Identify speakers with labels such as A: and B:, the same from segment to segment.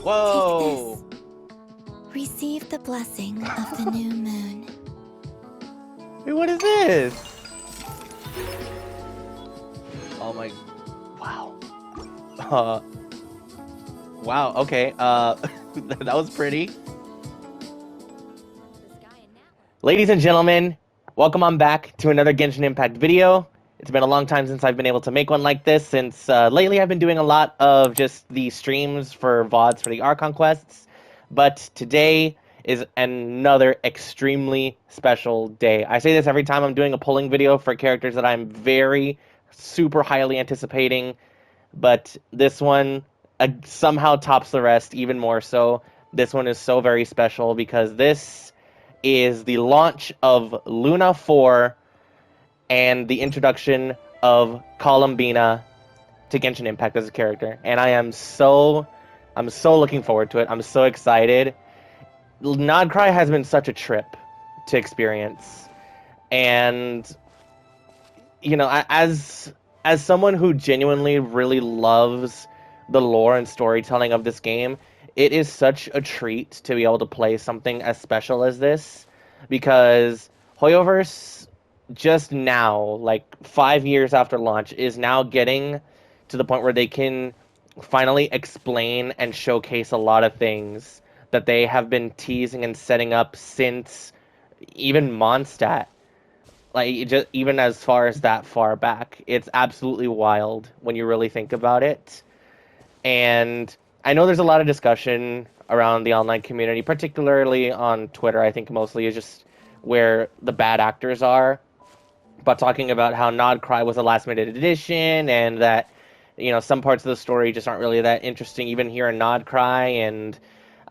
A: Whoa!
B: Take this. Receive the blessing of the new moon.
A: Wait, what is this? Oh my... Wow. Uh... Wow, okay, that was pretty. Ladies and gentlemen, welcome on back to another Genshin Impact video. It's been a long time since I've been able to make one like this, since lately I've been doing a lot of just the streams for VODs for the Archon quests, but today is another extremely special day. I say this every time I'm doing a polling video for characters that I'm very, super highly anticipating, but this one somehow tops the rest even more so. This one is so very special because this is the launch of Luna 4 and the introduction of Columbina to Genshin Impact as a character. And I'm so looking forward to it. I'm so excited. Nodcry has been such a trip to experience. And you know, as someone who genuinely really loves the lore and storytelling of this game, it is such a treat to be able to play something as special as this, because Hoyoverse just now, like 5 years after launch, is now getting to the point where they can finally explain and showcase a lot of things that they have been teasing and setting up since even Mondstadt, like just even as far as that far back. It's absolutely wild when you really think about it. And I know there's a lot of discussion around the online community, particularly on Twitter. I think mostly is just where the bad actors are, but talking about how Nodcry was a last minute addition, and that, you know, some parts of the story just aren't really that interesting even here in Nodcry. And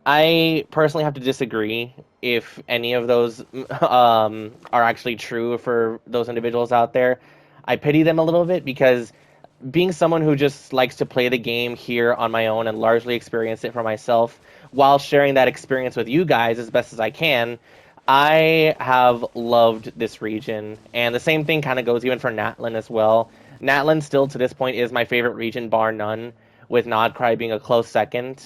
A: I personally have to disagree if any of those are actually true for those individuals out there. I pity them a little bit, because being someone who just likes to play the game here on my own and largely experience it for myself, while sharing that experience with you guys as best as I can, I have loved this region. And the same thing kind of goes even for Natlin as well. Natlin still to this point is my favorite region, bar none, with Nodcry being a close second.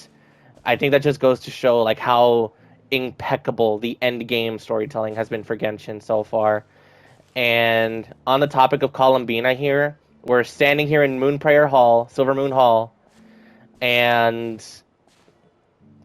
A: I think that just goes to show like how impeccable the end game storytelling has been for Genshin so far. And on the topic of Columbina here, we're standing here in Moonprayer Hall, Silver Moon Hall, and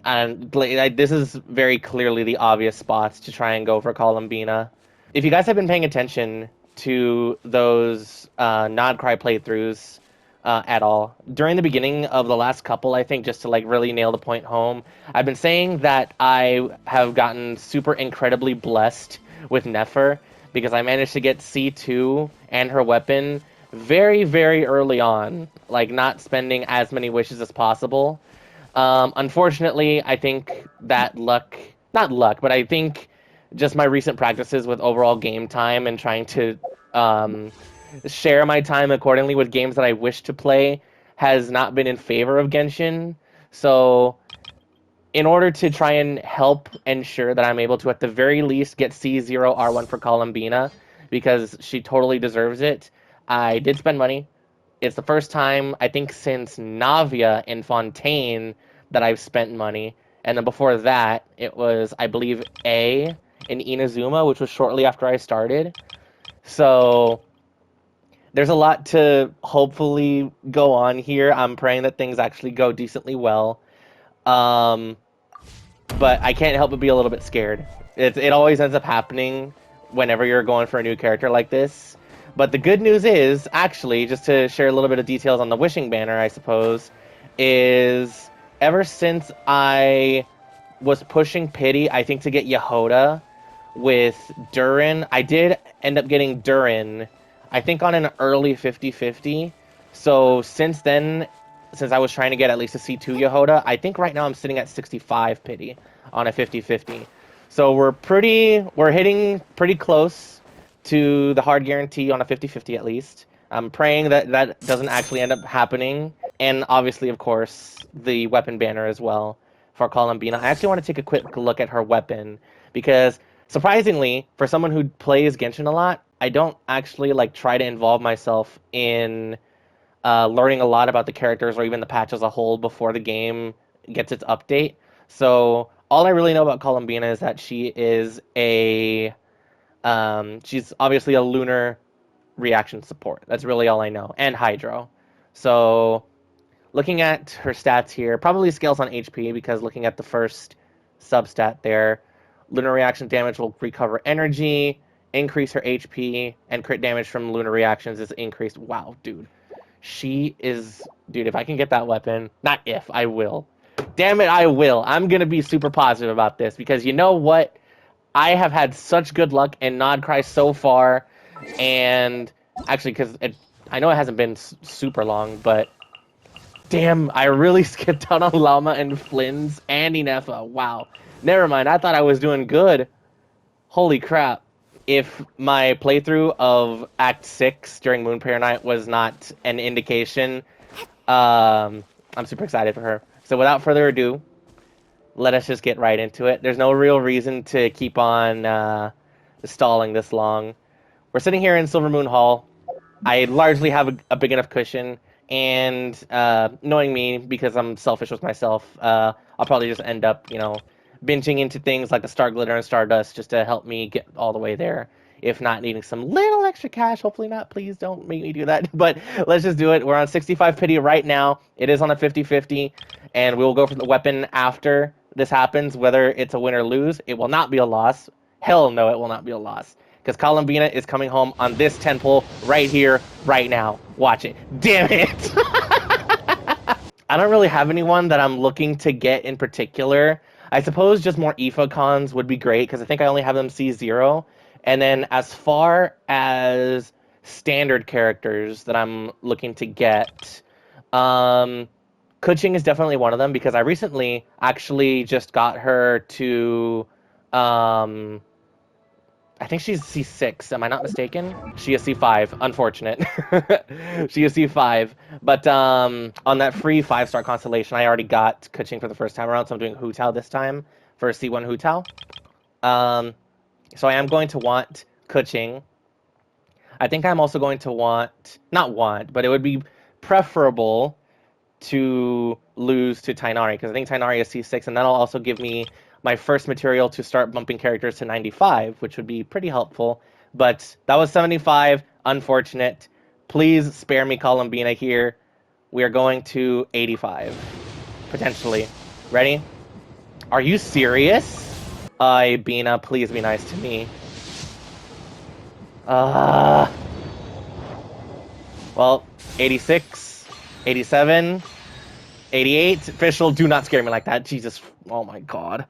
A: like, this is very clearly the obvious spots to try and go for Columbina. If you guys have been paying attention to those Nodcry playthroughs at all, during the beginning of the last couple, I think, just to like really nail the point home, I've been saying that I have gotten super incredibly blessed with Nefer, because I managed to get C2 and her weapon very, very early on, like not spending as many wishes as possible. Unfortunately, I think that luck, not luck, but I think just my recent practices with overall game time and trying to um, share my time accordingly with games that I wish to play has not been in favor of Genshin. So, in order to try and help ensure that I'm able to, at the very least, get C0R1 for Columbina, because she totally deserves it, I did spend money. It's the first time, I think, since Navia in Fontaine that I've spent money. And then before that, it was, I believe, A in Inazuma, which was shortly after I started. So there's a lot to hopefully go on here. I'm praying that things actually go decently well. Um, but I can't help but be a little bit scared. It always ends up happening whenever you're going for a new character like this. But the good news is, actually, just to share a little bit of details on the wishing banner, I suppose, is ever since I was pushing pity, I think, to get Yehoda with Durin, I did end up getting Durin, I think, on an early 50-50. So since then, since I was trying to get at least a C2 Yehoda, I think right now I'm sitting at 65 pity on a 50-50. So we're hitting pretty close to the hard guarantee on a 50-50 at least. I'm praying that that doesn't actually end up happening. And obviously, of course, the weapon banner as well for Columbina. I actually want to take a quick look at her weapon, because surprisingly, for someone who plays Genshin a lot, I don't actually like try to involve myself in learning a lot about the characters or even the patch as a whole before the game gets its update. So all I really know about Columbina is that she is she's obviously a lunar reaction support. That's really all I know, and hydro. So looking at her stats here, probably scales on HP because looking at the first substat there, lunar reaction damage will recover energy, increase her HP, and crit damage from lunar reactions is increased. Wow, dude. She is... Dude, if I can get that weapon... Not if, I will. Damn it, I will. I'm going to be super positive about this because you know what? I have had such good luck in Nod Cry so far, and actually, because I know it hasn't been super long, but damn, I really skipped out on Llama and Flynn's and Inefa. Wow. Never mind, I thought I was doing good. Holy crap. If my playthrough of Act 6 during Moon Prayer Night was not an indication, I'm super excited for her. So without further ado, let us just get right into it. There's no real reason to keep on stalling this long. We're sitting here in Silver Moon Hall. I largely have a big enough cushion, and knowing me, because I'm selfish with myself, I'll probably just end up, binging into things like the Star Glitter and Stardust just to help me get all the way there. If not needing some little extra cash, hopefully not, please don't make me do that. But let's just do it. We're on 65 pity right now. It is on a 50-50, and we will go for the weapon after this happens. Whether it's a win or lose, it will not be a loss. Hell no, it will not be a loss. Because Columbina is coming home on this 10 pull right here, right now. Watch it. Damn it! I don't really have anyone that I'm looking to get in particular. I suppose just more Aoife cons would be great, because I think I only have them C0. And then as far as standard characters that I'm looking to get, Kuching is definitely one of them, because I recently actually just got her to... I think she's C6. Am I not mistaken? She is C5. Unfortunate. She is C5. But on that free 5-star constellation, I already got Kuching for the first time around, so I'm doing Hu Tao this time for C1 Hu Tao. So I am going to want Kuching. I think I'm also going to want... Not want, but it would be preferable to lose to Tainari, because I think Tainari is C6, and that'll also give me my first material to start bumping characters to 95, which would be pretty helpful. But that was 75. Unfortunate. Please spare me Columbina here. We are going to 85. Potentially. Ready? Are you serious? BINA, please be nice to me. Well, 86, 87, 88. Official, do not scare me like that. Jesus, oh my god.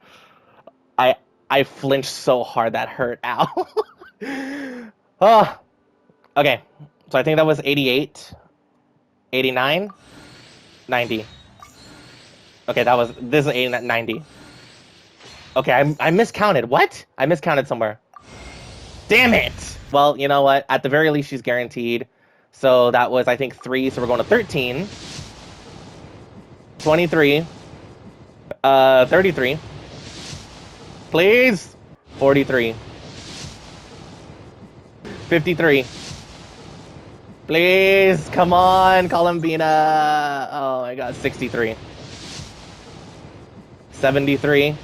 A: I flinched so hard that hurt. Ow. Oh. Okay, so I think that was 88, 89, 90. Okay, this is 89, 90. Okay, I miscounted. What? I miscounted somewhere. Damn it! Well, you know what? At the very least, she's guaranteed. So that was, I think, 3. So we're going to 13. 23. 33. Please! 43. 53. Please! Come on, Columbina! Oh my god, 63. 73.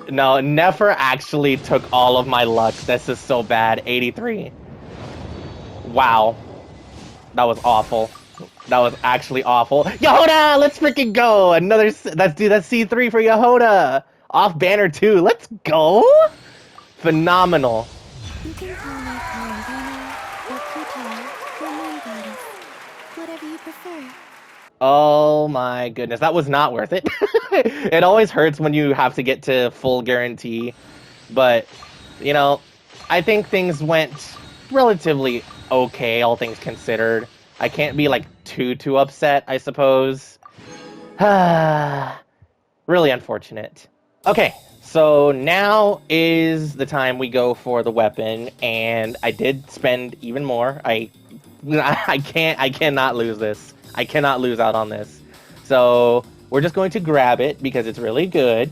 A: No, Nefer actually took all of my luck. This is so bad. 83. Wow. That was awful. That was actually awful. Yehoda! Let's freaking go! That's C3 for Yehoda! Off banner 2. Let's go! Phenomenal.
B: You can call me Columbina or Kutai or Moon Goddess. Whatever you prefer.
A: Oh my goodness. That was not worth it. It always hurts when you have to get to full guarantee. But, I think things went relatively okay, all things considered. I can't be, too upset, I suppose. Really unfortunate. Okay, so now is the time we go for the weapon, and I did spend even more. I cannot lose this. I cannot lose out on this. So we're just going to grab it because it's really good.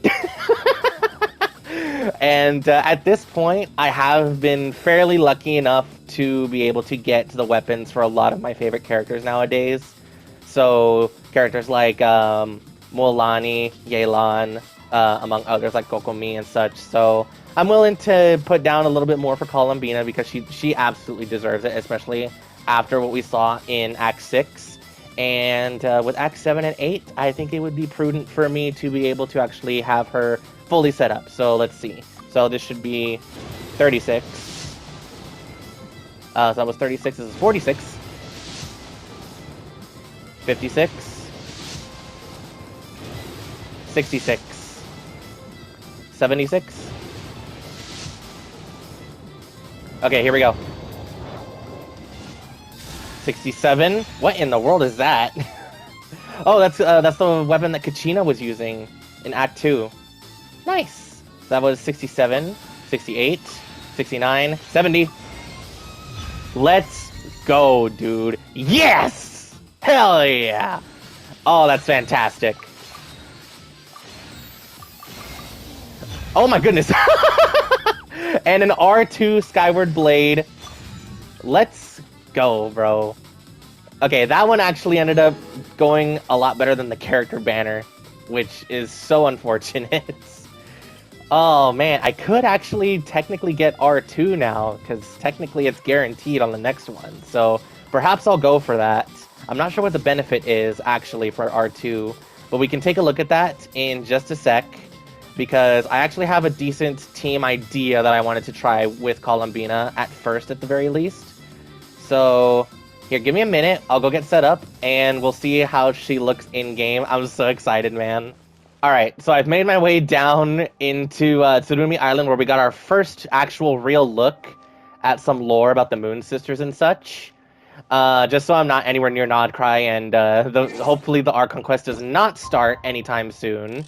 A: And at this point, I have been fairly lucky enough to be able to get the weapons for a lot of my favorite characters nowadays. So characters like Mualani, Yelan, among others like Kokomi and such. So I'm willing to put down a little bit more for Columbina because she absolutely deserves it, especially after what we saw in Act 6. And with Act 7 and 8, I think it would be prudent for me to be able to actually have her fully set up. So let's see. So this should be 36. So that was 36. This is 46. 56. 66. 76. Okay, here we go. 67. What in the world is that? Oh, that's the weapon that Kachina was using in Act 2. Nice. That was 67, 68, 69, 70. Let's go, dude. Yes! Hell yeah! Oh, that's fantastic. Oh my goodness. And an R2 Skyward Blade. Let's go, bro. Okay, that one actually ended up going a lot better than the character banner, which is so unfortunate. Oh man, I could actually technically get R2 now, because technically it's guaranteed on the next one. So perhaps I'll go for that. I'm not sure what the benefit is actually for R2, but we can take a look at that in just a sec, because I actually have a decent team idea that I wanted to try with Columbina at first at the very least. So here, give me a minute. I'll go get set up, and we'll see how she looks in-game. I'm so excited, man. Alright, so I've made my way down into Tsurumi Island, where we got our first actual real look at some lore about the Moon Sisters and such. Just so I'm not anywhere near Nodcry, and hopefully the Archon quest does not start anytime soon,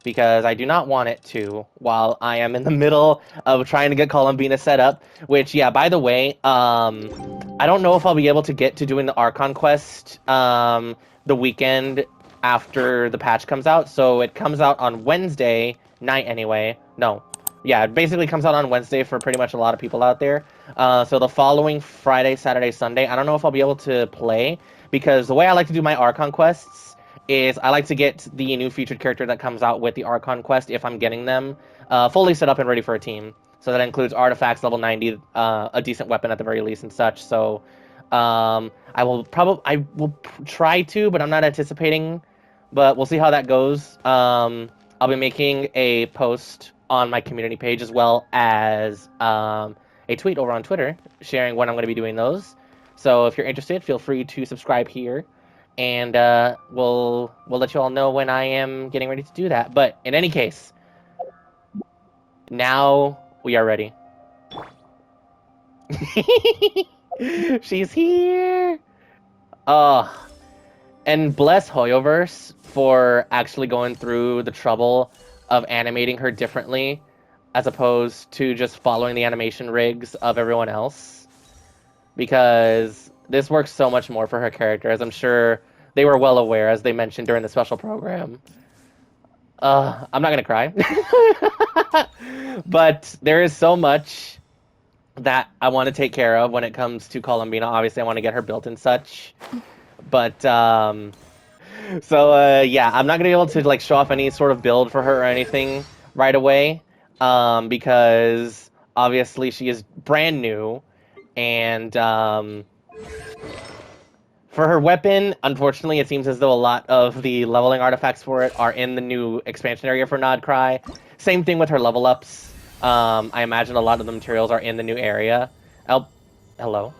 A: because I do not want it to, while I am in the middle of trying to get Columbina set up, which, yeah, by the way, I don't know if I'll be able to get to doing the Archon quest, the weekend after the patch comes out, so it comes out on Wednesday night anyway. No. Yeah, it basically comes out on Wednesday for pretty much a lot of people out there. So the following Friday, Saturday, Sunday, I don't know if I'll be able to play, because the way I like to do my Archon quests is I like to get the new featured character that comes out with the Archon quest, if I'm getting them, fully set up and ready for a team. So that includes artifacts, level 90, a decent weapon at the very least and such. So I will try to, but I'm not anticipating. But we'll see how that goes. I'll be making a post on my community page, as well as a tweet over on Twitter sharing when I'm going to be doing those. So if you're interested, feel free to subscribe here, and we'll let you all know when I am getting ready to do that. But in any case, now we are ready. She's here. And bless Hoyoverse for actually going through the trouble of animating her differently, as opposed to just following the animation rigs of everyone else. Because this works so much more for her character, as I'm sure they were well aware, as they mentioned during the special program. I'm not gonna cry. But there is so much that I want to take care of when it comes to Columbina. Obviously, I want to get her built and such. But, so, yeah, I'm not gonna be able to, like, show off any sort of build for her or anything right away, because obviously she is brand new, and, for her weapon, unfortunately, it seems as though a lot of the leveling artifacts for it are in the new expansion area for Nodcry. Same thing with her level ups. I imagine a lot of the materials are in the new area. Oh, hello.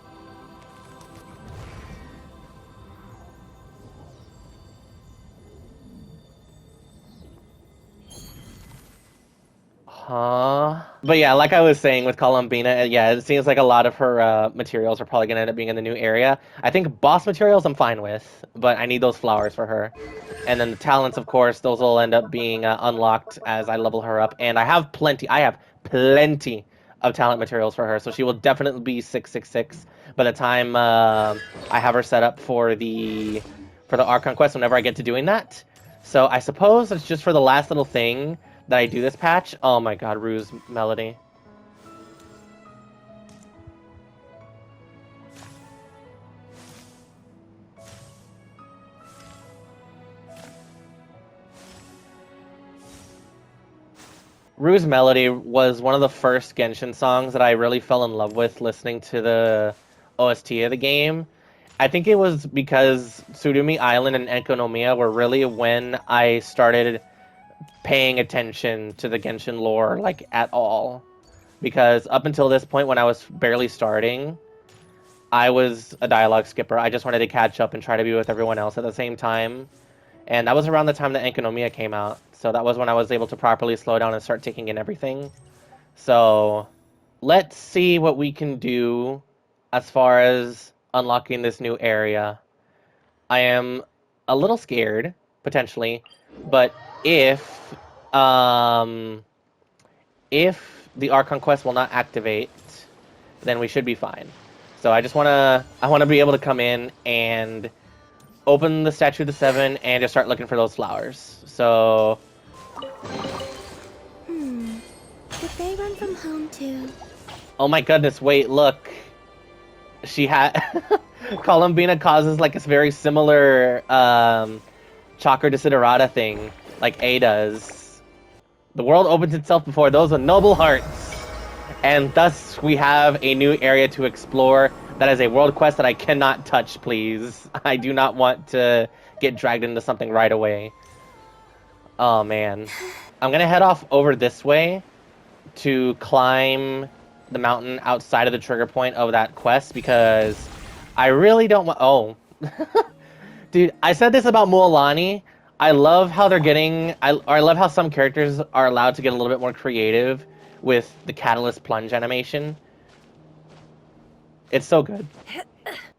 A: Huh? But yeah, like I was saying with Columbina, yeah, it seems like a lot of her materials are probably going to end up being in the new area. I think boss materials I'm fine with, but I need those flowers for her. And then the talents, of course, those will end up being unlocked as I level her up. And I have plenty of talent materials for her, so she will definitely be 666 by the time I have her set up for the Archon quest whenever I get to doing that. So I suppose it's just for the last little thing that I do this patch. Oh my god, Rue's melody. Rue's Melody was one of the first Genshin songs that I really fell in love with listening to the OST of the game. I think it was because Tsurumi Island and Enkonomiya were really when I started paying attention to the Genshin lore, like, at all. Because up until this point, when I was barely starting, I was a dialogue skipper. I just wanted to catch up and try to be with everyone else at the same time. And that was around the time that Enkonomiya came out. So that was when I was able to properly slow down and start taking in everything. So let's see what we can do as far as unlocking this new area. I am a little scared, potentially, but if um, if the Archon quest will not activate, then we should be fine. So I wanna be able to come in and open the Statue of the Seven and just start looking for those flowers. So
B: Did they run from home too?
A: oh my goodness, wait, look. She had Columbina causes like a very similar Chakra Desiderata thing, like A does. The world opens itself before those with noble hearts, and thus we have a new area to explore. That is a world quest that I cannot touch, please. I do not want to get dragged into something right away. Oh man. I'm gonna head off over this way to climb the mountain outside of the trigger point of that quest because I really don't want. Oh, dude, I said this about Mualani. I love how they're getting. I love how some characters are allowed to get a little bit more creative with the catalyst plunge animation. It's so good.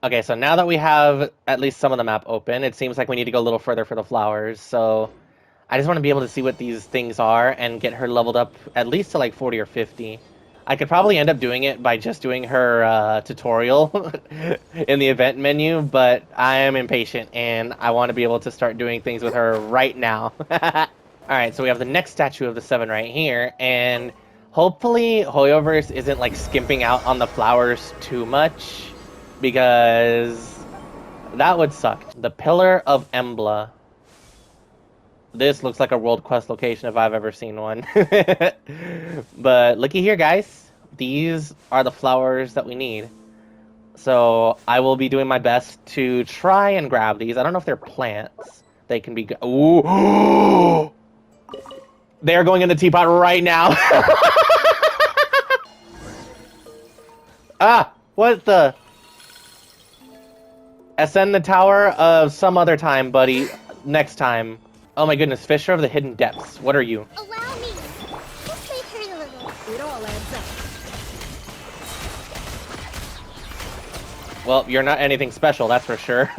A: Okay, so now that we have at least some of the map open, it seems like we need to go a little further for the flowers. So I just want to be able to see what these things are and get her leveled up at least to like 40 or 50. I could probably end up doing it by just doing her tutorial in the event menu, but I am impatient and I want to be able to start doing things with her right now. Alright, so we have the next statue of the seven right here, and hopefully Hoyoverse isn't like skimping out on the flowers too much, because that would suck. The Pillar of Embla. This looks like a World Quest location if I've ever seen one. But looky here, guys. These are the flowers that we need. So I will be doing my best to try and grab these. I don't know if they're plants. They can be... Ooh! They're going in the teapot right now. Ah! What the... Ascend the tower some other time, buddy. Next time. Oh my goodness, Fisher of the Hidden Depths. What are you?
B: Allow me! Just make her a little. It all adds up.
A: Well, you're not anything special, that's for sure.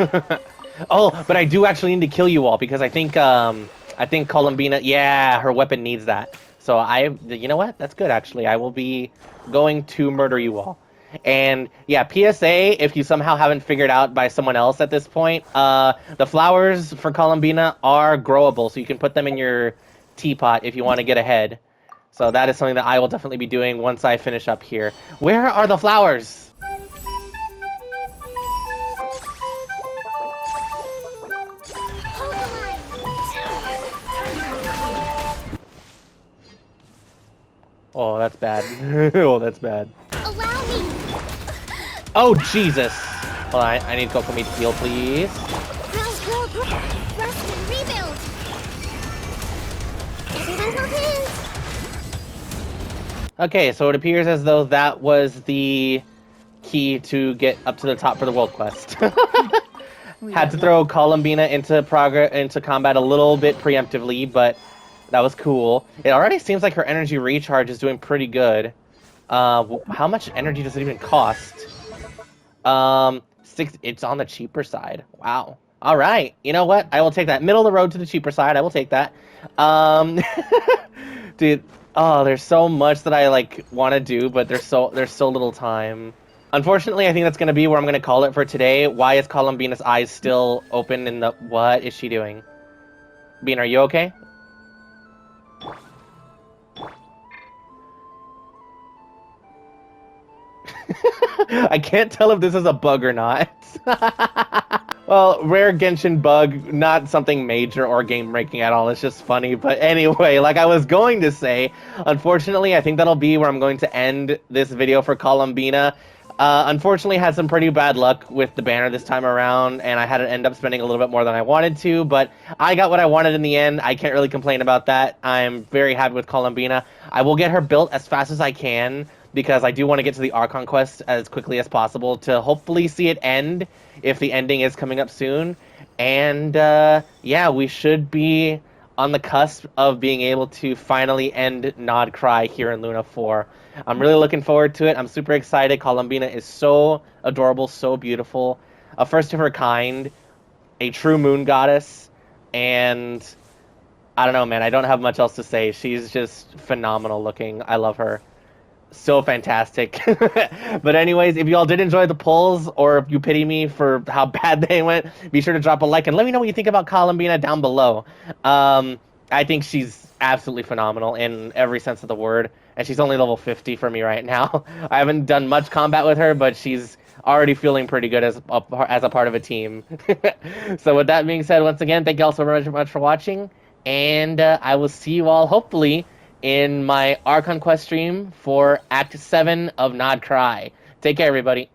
A: Oh, but I do actually need to kill you all because I think Columbina, yeah, her weapon needs that. So you know what? That's good actually. I will be going to murder you all. And yeah, PSA, if you somehow haven't figured out by someone else at this point, the flowers for Columbina are growable, so you can put them in your teapot if you want to get ahead. So that is something that I will definitely be doing once I finish up here. Where are the flowers? Oh, that's bad. Oh, that's bad.
B: Allow me!
A: Oh, Jesus! Hold on, I need Kokomi to heal, please.
B: Rest and rebuild! Everyone hold hands!
A: Okay, so it appears as though that was the key to get up to the top for the world quest. Had to throw Columbina into combat a little bit preemptively, but that was cool. It already seems like her energy recharge is doing pretty good. How much energy does it even cost? It's on the cheaper side. Wow. All right. You know what? I will take that. Middle of the road to the cheaper side. I will take that. Dude, oh, there's so much that I like want to do, but there's so little time. Unfortunately, I think that's going to be where I'm going to call it for today. Why is Columbina's eyes still open in the... What is she doing? Bean, are you okay? I can't tell if this is a bug or not. Well, rare Genshin bug, not something major or game breaking at all. It's just funny. But anyway, like I was going to say, unfortunately, I think that'll be where I'm going to end this video for Columbina. Unfortunately, had some pretty bad luck with the banner this time around, and I had to end up spending a little bit more than I wanted to, but I got what I wanted in the end. I can't really complain about that. I'm very happy with Columbina. I will get her built as fast as I can, because I do want to get to the Archon quest as quickly as possible to hopefully see it end, if the ending is coming up soon. And yeah, we should be on the cusp of being able to finally end Nod Cry here in Luna 4. I'm really looking forward to it. I'm super excited. Columbina is so adorable, so beautiful. A first of her kind, a true moon goddess, and I don't know, man. I don't have much else to say. She's just phenomenal looking. I love her. So fantastic. But anyways, if you all did enjoy the polls, or if you pity me for how bad they went, be sure to drop a like and let me know what you think about Columbina down below. I think she's absolutely phenomenal in every sense of the word, and she's only level 50 for me right now. I haven't done much combat with her, but she's already feeling pretty good as a part of a team. So with that being said, once again, thank you all so much for watching, and I will see you all hopefully in my Archon Quest stream for Act 7 of Nod Cry. Take care, everybody.